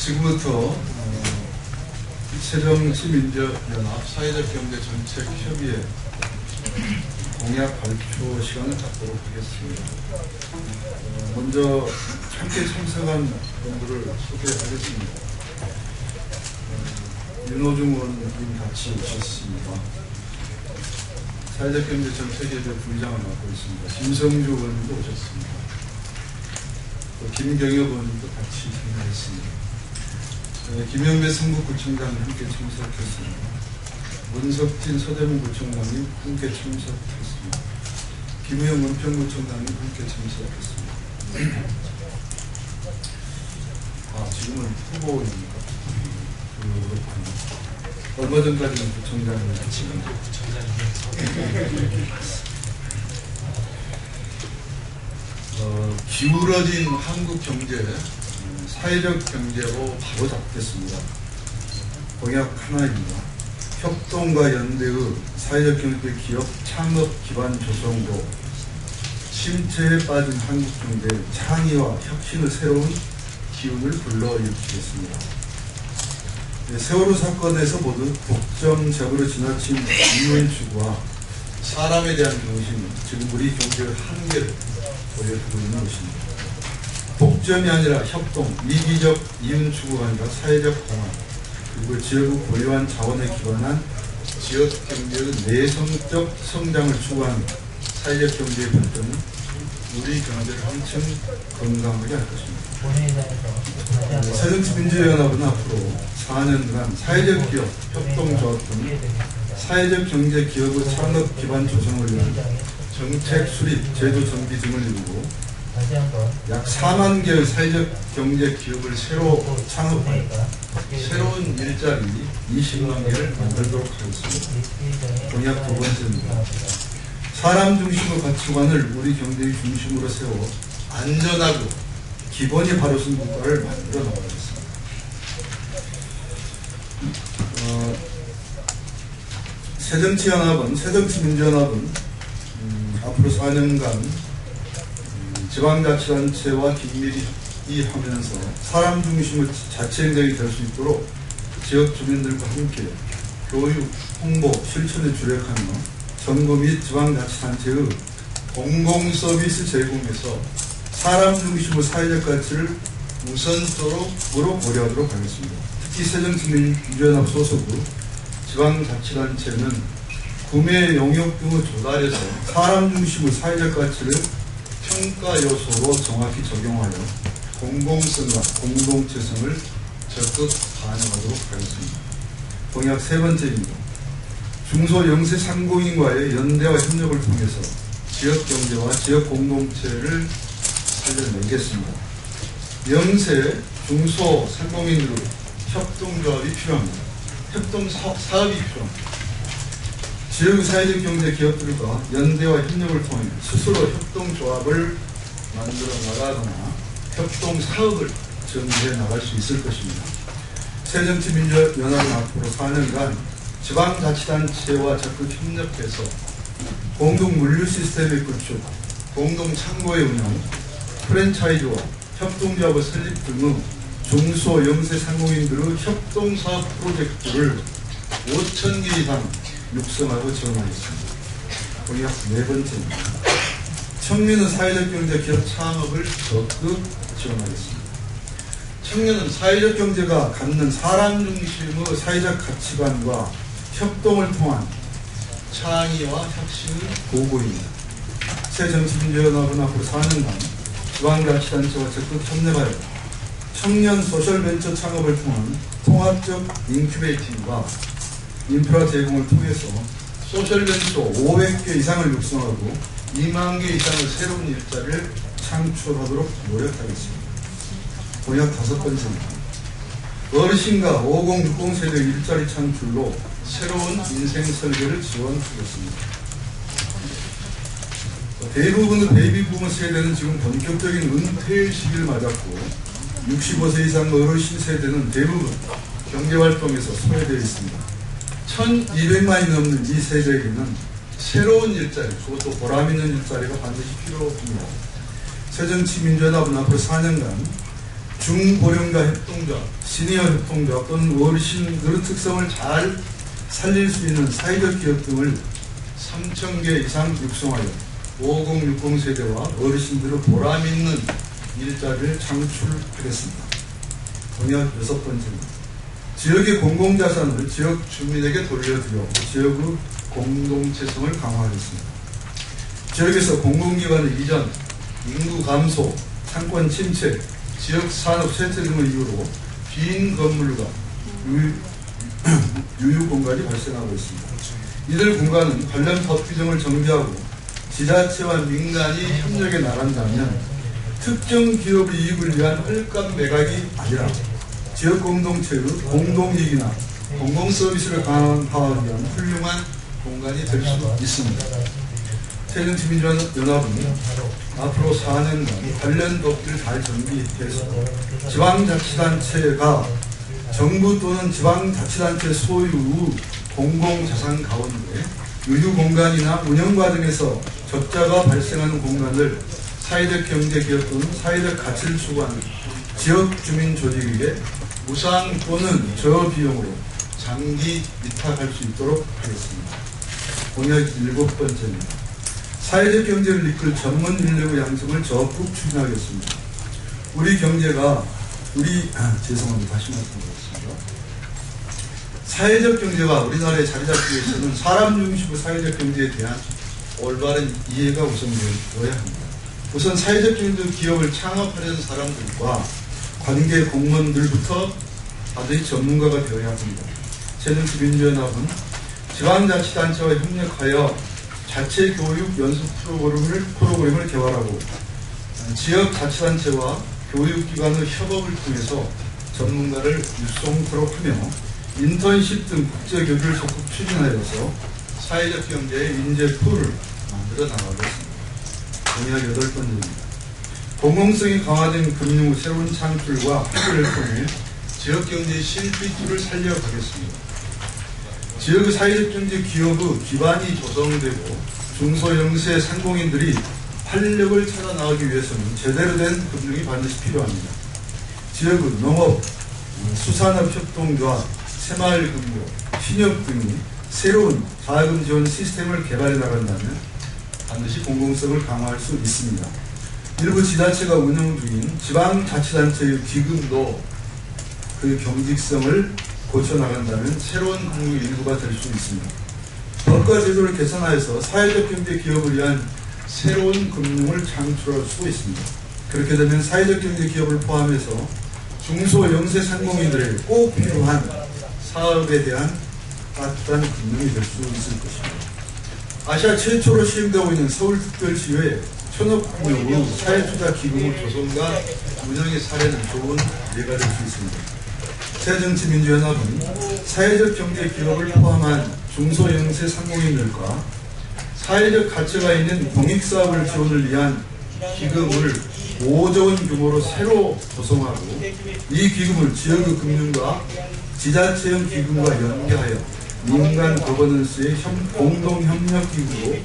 지금부터 새정치민주연합 사회적경제정책협의회 공약 발표 시간을 갖도록 하겠습니다. 먼저 함께 참석한 분들을 소개하겠습니다. 윤호중 의원님 같이 오셨습니다. 사회적경제정책협의회 부의장을 맡고 있습니다. 김성주 의원님도 오셨습니다. 또 김경엽 의원님도 같이 참여했습니다. 김영배 성북구청장님 함께 참석했습니다. 문석진 서대문구청장님 함께 참석했습니다. 김우영 은평구청장님 함께 참석했습니다. 지금은 후보입니까? 얼마 전까지는 구청장님, 지금 구청장님. 기울어진 한국 경제, 사회적 경제로 바로 잡겠습니다. 공약 하나입니다. 협동과 연대의 사회적 경제 기업 창업 기반 조성으로 침체에 빠진 한국 경제의 창의와 혁신의 새로운 기운을 불러일으키겠습니다. 세월호 사건에서 모두 독점적으로 지나친 인문 추구와 사람에 대한 정신은 지금 우리 경제의 한계를 보여주고 있는 것입니다. 독점이 아니라 협동, 이기적 이윤 추구가 아니라 사회적 공헌, 그리고 지역의 고유한 자원에 기반한 지역 경제의 내성적 성장을 추구하는 사회적 경제의 발전은 우리 경제를 한층 건강하게 할 것입니다. 새정치민주연합은 앞으로 4년간 사회적 기업, 협동조합 등 사회적 경제 기업의 창업 기반 조성을 위한 정책 수립, 제도 정비 등을 이루고 약 4만 개의 사회적 경제 기업을 새로 창업하여 새로운 일자리 20만 개를 만들도록 하겠습니다. 공약 두 번째입니다. 사람 중심의 가치관을 우리 경제의 중심으로 세워 안전하고 기본이 바로 쓴 국가를 만들어 나가겠습니다. 새정치민주연합은 앞으로 4년간 지방자치단체와 긴밀히 협의하면서 사람 중심의 자치행정이 될 수 있도록 지역 주민들과 함께 교육, 홍보, 실천에 주력하며 정부 및 지방자치단체의 공공서비스 제공에서 사람 중심의 사회적 가치를 우선적으로 고려하도록 하겠습니다. 특히 새정치민주연합 소속의 지방자치단체는 구매 용역 등을 조달해서 사람 중심의 사회적 가치를 평가 요소로 정확히 적용하여 공공성과 공동체성을 적극 반영하도록 하겠습니다. 공약 세 번째입니다. 중소 영세 상공인과의 연대와 협력을 통해서 지역 경제와 지역 공동체를 살려내겠습니다. 영세, 중소 상공인들의 협동조합이 필요합니다. 협동 사업이 필요합니다. 지역 사회적 경제 기업들과 연대와 협력을 통해 스스로 협동조합을 만들어 나가거나 협동사업을 전개해 나갈 수 있을 것입니다. 새정치민주연합은 앞으로 4년간 지방자치단체와 적극 협력해서 공동물류 시스템의 구축, 공동창고의 운영, 프랜차이즈와 협동조합의 설립 등의 중소 영세 상공인들의 협동사업 프로젝트를 5,000개 이상 육성하고 지원하겠습니다. 공약 네 번째입니다. 청년은 사회적 경제 기업 창업을 적극 지원하겠습니다. 청년은 사회적 경제가 갖는 사람 중심의 사회적 가치관과 협동을 통한 창의와 혁신의 보고입니다. 새정치민주연합은 앞으로 4년간 지방자치단체와 적극 협력하여 청년 소셜벤처 창업을 통한 통합적 인큐베이팅과 인프라 제공을 통해서 소셜벤처 500개 이상을 육성하고 2만 개 이상의 새로운 일자리를 창출하도록 노력하겠습니다. 공약 다섯 번째입니다. 어르신과 5060 세대 일자리 창출로 새로운 인생 설계를 지원하겠습니다. 대부분의 베이비부머 세대는 지금 본격적인 은퇴 시기를 맞았고 65세 이상 어르신 세대는 대부분 경제활동에서 소외되어 있습니다. 1,200만이 넘는 이 세대에게는 새로운 일자리, 그것도 보람있는 일자리가 반드시 필요합니다. 새정치민주연합은 앞으로 4년간 중고령자 협동조합, 시니어 협동조합 또는 어르신들의 특성을 잘 살릴 수 있는 사회적 기업 등을 3,000개 이상 육성하여 5060 세대와 어르신들의 보람 있는 일자리를 창출하겠습니다. 공약 6번째입니다. 지역의 공공자산을 지역 주민에게 돌려드려 지역의 공동체성을 강화하겠습니다. 지역에서 공공기관의 이전, 인구 감소, 상권 침체, 지역 산업 쇠퇴 등의 이유로 빈 건물과 유휴 공간이 발생하고 있습니다. 이들 공간은 관련 법 규정을 정비하고 지자체와 민간이 협력에 나간다면 특정 기업의 이익을 위한 헐값 매각이 아니라 지역 공동체의 공동이익이나 공공 서비스를 강화하기 위한 훌륭한 공간이 될 수 있습니다. 새정치민주연합은 앞으로 4년간 관련 법규를 잘 정비해서 지방자치단체가 정부 또는 지방자치단체 소유 공공자산 가운데 유휴공간이나 운영과정에서 적자가 발생하는 공간을 사회적 경제기업 또는 사회적 가치를 추구하는 지역주민 조직에게 무상 또는 저비용으로 장기 위탁할 수 있도록 하겠습니다. 공약 7번째입니다. 사회적 경제를 이끌 전문 인력의 양성을 적극 추진하겠습니다. 우리 경제가 죄송합니다. 다시 말씀드리겠습니다. 사회적 경제가 우리나라에 자리 잡기 위해서는 사람 중심의 사회적 경제에 대한 올바른 이해가 우선되어야 합니다. 우선 사회적 경제 기업을 창업하려는 사람들과 관계 공무원들부터 반드시 전문가가 되어야 합니다. 새정치민주연합은 지방자치단체와 협력하여 자체 교육 연수 프로그램을 개발하고 지역자치단체와 교육기관의 협업을 통해서 전문가를 육성토록 하며 인턴십 등 국제교류를 적극 추진하여서 사회적 경제의 인재풀을 만들어 나가겠습니다. 공약 8번째입니다. 공공성이 강화된 금융의 새로운 창출과 확대를 통해 지역경제의 실비줄을 살려가겠습니다. 지역의 사회적 경제 기업의 기반이 조성되고 중소영세 상공인들이 활력을 찾아 나가기 위해서는 제대로 된 금융이 반드시 필요합니다. 지역의 농업, 수산업 협동조합, 새마을금융, 신협 등이 새로운 자금 지원 시스템을 개발해 나간다면 반드시 공공성을 강화할 수 있습니다. 일부 지자체가 운영 중인 지방자치단체의 기금도 그 경직성을 고쳐나간다면 새로운 금융 일부가 될 수 있습니다. 법과 제도를 개선하여서 사회적 경제 기업을 위한 새로운 금융을 창출할 수 있습니다. 그렇게 되면 사회적 경제 기업을 포함해서 중소 영세 상공인들에게 꼭 필요한 사업에 대한 따뜻한 금융이 될 수 있을 것입니다. 아시아 최초로 시행되고 있는 서울특별시의 천억금융의 사회투자기금의 조성과 운영의 사례는 좋은 예가 될 수 있습니다. 새정치민주연합은 사회적 경제 기업을 포함한 중소영세 상공인들과 사회적 가치가 있는 공익사업을 지원을 위한 기금을 5조 원 규모로 새로 조성하고 이 기금을 지역의 금융과 지자체형 기금과 연계하여 민간 거버넌스의 공동협력기구로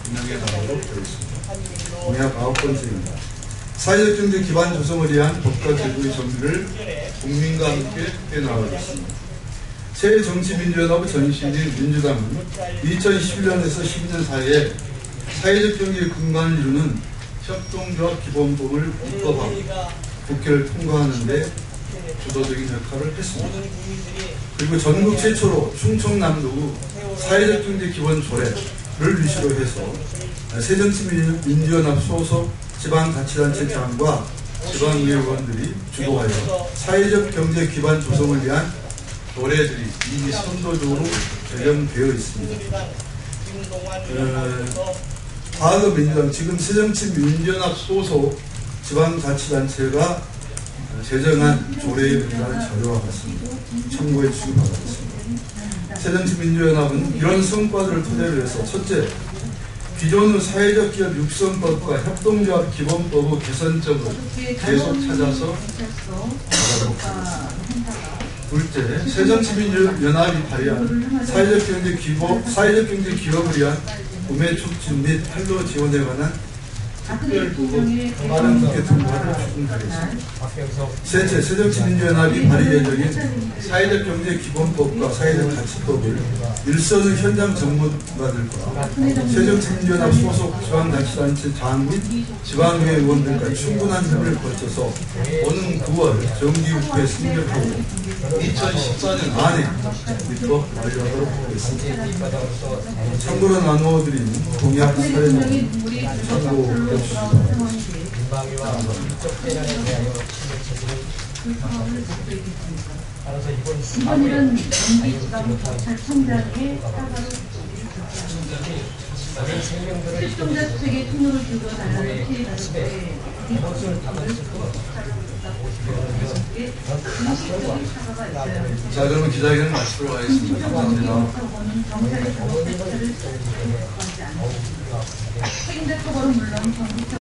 운영해 나가도록 되어 있습니다. 공약 9번째입니다. 사회적 경제 기반 조성을 위한 법과 제도의 정비를 국민과 함께 해나가겠습니다. 새정치민주연합의 전신인 민주당은 2011년에서 12년 사이에 사회적 경제의 근간을 이루는 협동조합 기본법을 입법하고 국회를 통과하는 데 주도적인 역할을 했습니다. 그리고 전국 최초로 충청남도 사회적 경제 기본 조례를 위시로 해서 새정치민주연합 소속 지방자치단체장과 지방의회의원들이 주도하여 사회적 경제 기반 조성을 위한 조례들이 이미 선도적으로 제정되어 있습니다. 과거 민주당, 지금 새정치민주연합 소속 지방자치단체가 제정한 조례의 문단을 자료와 같습니다. 참고해 주시기 바라겠습니다. 새정치민주연합은 이런 성과들을 토대로 해서 첫째, 기존의 사회적 기업 육성법과 협동조합 기본법의 개선점을 계속 찾아서 나가도록 하겠습니다. 둘째, 새정치민주연합이 발의한 사회적 경제 기업을 위한 구매 촉진 및 판로 지원에 관한 특별부분 빠른 국회 통과를 통과했습니다. 셋째, 새정치민주연합이 발의 예정인 사회적 경제 기본법과 사회적 가치법을 일선의 현장 전문가들과 새정치민주연합 소속 지방자치단체 장 및 지방의회 의원들과 충분한 협의를 거쳐서 오는 9월 정기국회 승결하고 2014년 안에 입법 완료하도록 하겠습니다. 참고로 나누어드린 공약 사례는 참고해 주시기 이번 일은 연기지방경찰청장의 사과로 실종자 수색에 통로를 주고 달라는 피해자들께 이것을 공식적인 사과가 있어요. 자, 그러면 기자회견을 마치도록 하겠습니다. 감사합니다. 경찰의 보호 대처를 책임자 처벌은 물론